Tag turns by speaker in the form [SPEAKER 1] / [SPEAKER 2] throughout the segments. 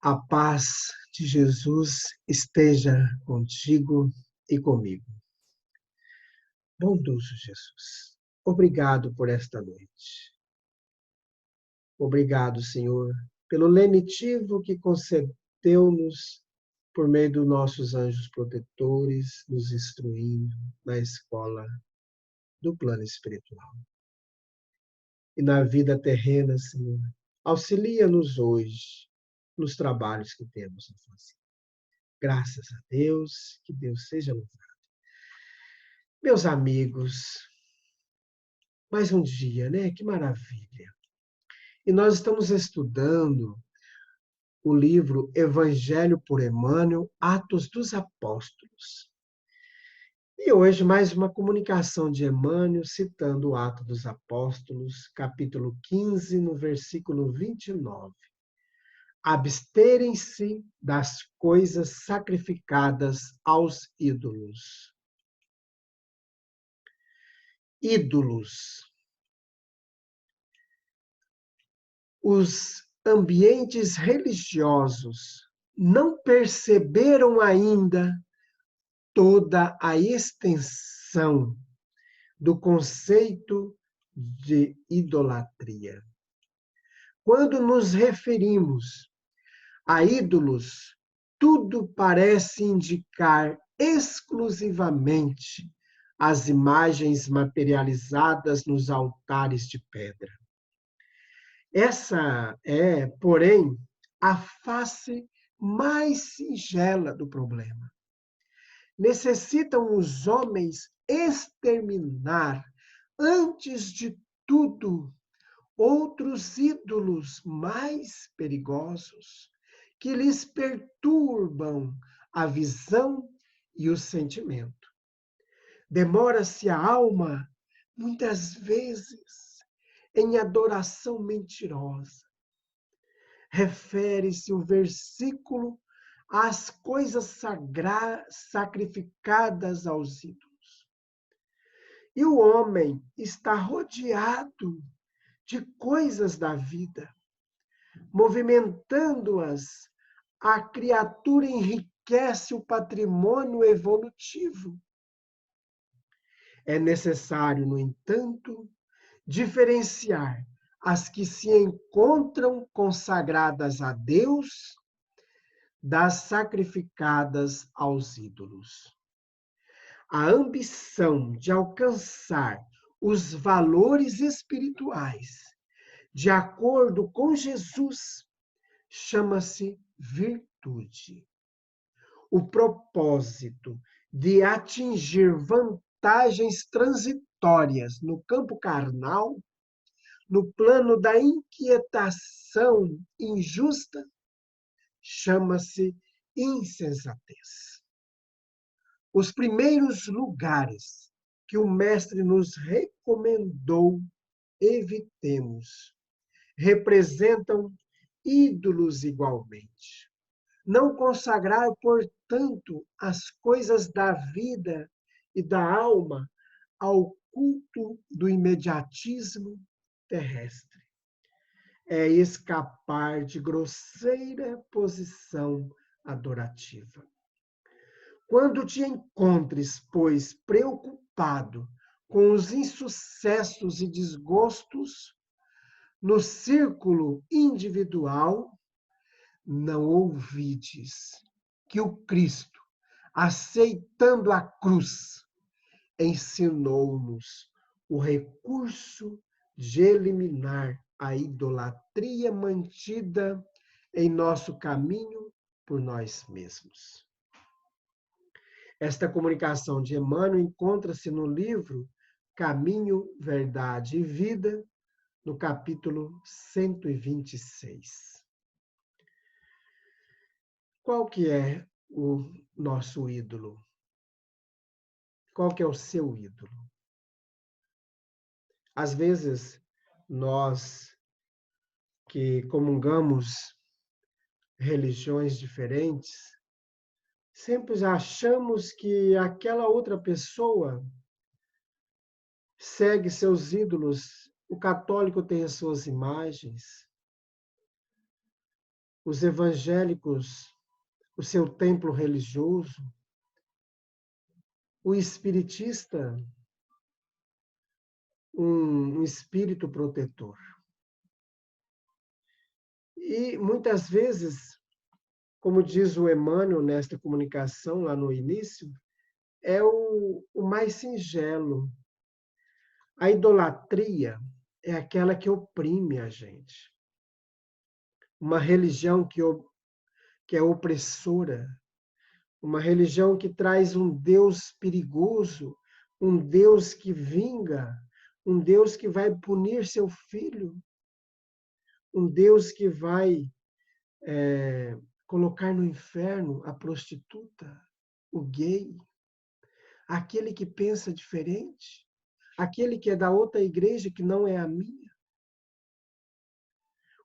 [SPEAKER 1] A paz de Jesus esteja contigo e comigo. Bondoso Jesus, obrigado por esta noite. Obrigado, Senhor, pelo lenitivo que concedeu-nos por meio dos nossos anjos protetores, nos instruindo na escola do plano espiritual. E na vida terrena, Senhor, auxilia-nos hoje nos trabalhos que temos a fazer. Graças a Deus, que Deus seja louvado. Meus amigos, mais um dia, né? Que maravilha. E nós estamos estudando o livro Evangelho por Emmanuel, Atos dos Apóstolos. E hoje mais uma comunicação de Emmanuel citando o Ato dos Apóstolos, capítulo 15, no versículo 29. Absterem-se das coisas sacrificadas aos ídolos. Ídolos. Os ambientes religiosos não perceberam ainda toda a extensão do conceito de idolatria. Quando nos referimos a ídolos, tudo parece indicar exclusivamente as imagens materializadas nos altares de pedra. Essa é, porém, a face mais singela do problema. Necessitam os homens exterminar, antes de tudo, outros ídolos mais perigosos, que lhes perturbam a visão e o sentimento. Demora-se a alma, muitas vezes, em adoração mentirosa. Refere-se o versículo às coisas sacrificadas aos ídolos. E o homem está rodeado de coisas da vida, movimentando-as, a criatura enriquece o patrimônio evolutivo. É necessário, no entanto, diferenciar as que se encontram consagradas a Deus das sacrificadas aos ídolos. A ambição de alcançar os valores espirituais de acordo com Jesus chama-se virtude. O propósito de atingir vantagens transitórias no campo carnal, no plano da inquietação injusta, chama-se insensatez. Os primeiros lugares que o Mestre nos recomendou evitemos representam ídolos igualmente. Não consagrar, portanto, as coisas da vida e da alma ao culto do imediatismo terrestre. É escapar de grosseira posição adorativa. Quando te encontres, pois, preocupado com os insucessos e desgostos no círculo individual, não ouvides que o Cristo, aceitando a cruz, ensinou-nos o recurso de eliminar a idolatria mantida em nosso caminho por nós mesmos. Esta comunicação de Emmanuel encontra-se no livro Caminho, Verdade e Vida, no capítulo 126. Qual que é o nosso ídolo? Qual que é o seu ídolo? Às vezes, nós que comungamos religiões diferentes, sempre achamos que aquela outra pessoa segue seus ídolos. O católico tem as suas imagens, os evangélicos, o seu templo religioso, o espiritista, um espírito protetor. E muitas vezes, como diz o Emmanuel nesta comunicação lá no início, é o mais singelo. A idolatria é aquela que oprime a gente. Uma religião que é opressora, uma religião que traz um Deus perigoso, um Deus que vinga, um Deus que vai punir seu filho, um Deus que vai colocar no inferno a prostituta, o gay, aquele que pensa diferente, aquele que é da outra igreja que não é a minha,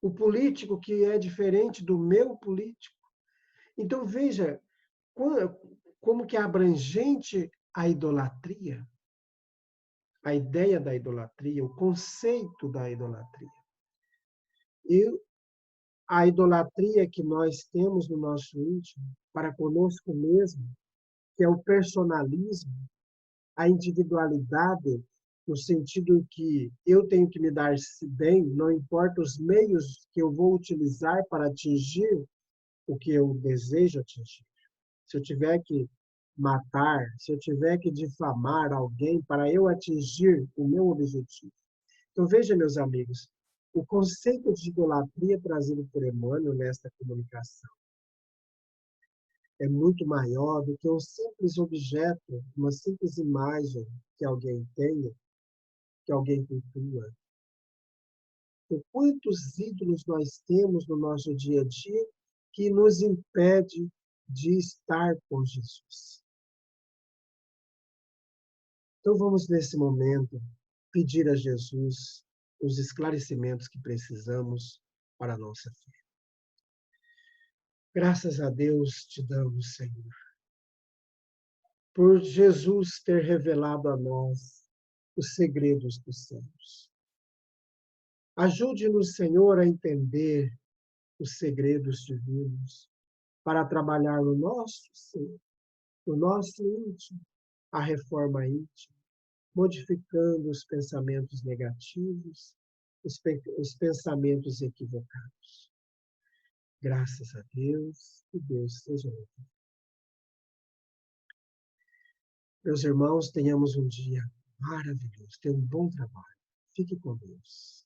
[SPEAKER 1] o político que é diferente do meu político. Então veja como que é abrangente a idolatria, a ideia da idolatria, o conceito da idolatria. E a idolatria que nós temos no nosso íntimo, para conosco mesmo, que é o personalismo, a individualidade, no sentido que eu tenho que me dar bem, não importa os meios que eu vou utilizar para atingir o que eu desejo atingir. Se eu tiver que matar, se eu tiver que difamar alguém para eu atingir o meu objetivo. Então, veja, meus amigos, o conceito de idolatria trazido por Emmanuel nesta comunicação é muito maior do que um simples objeto, uma simples imagem que alguém tenha, que alguém cultua. Então, quantos ídolos nós temos no nosso dia a dia que nos impede de estar com Jesus? Então, vamos, nesse momento, pedir a Jesus os esclarecimentos que precisamos para a nossa fé. Graças a Deus te damos, Senhor, por Jesus ter revelado a nós os segredos dos céus. Ajude-nos, Senhor, a entender os segredos divinos para trabalhar no nosso ser, no nosso íntimo, a reforma íntima, modificando os pensamentos negativos, os pensamentos equivocados. Graças a Deus, que Deus seja louvado. Meus irmãos, tenhamos um dia maravilhoso. Tenham um bom trabalho. Fique com Deus.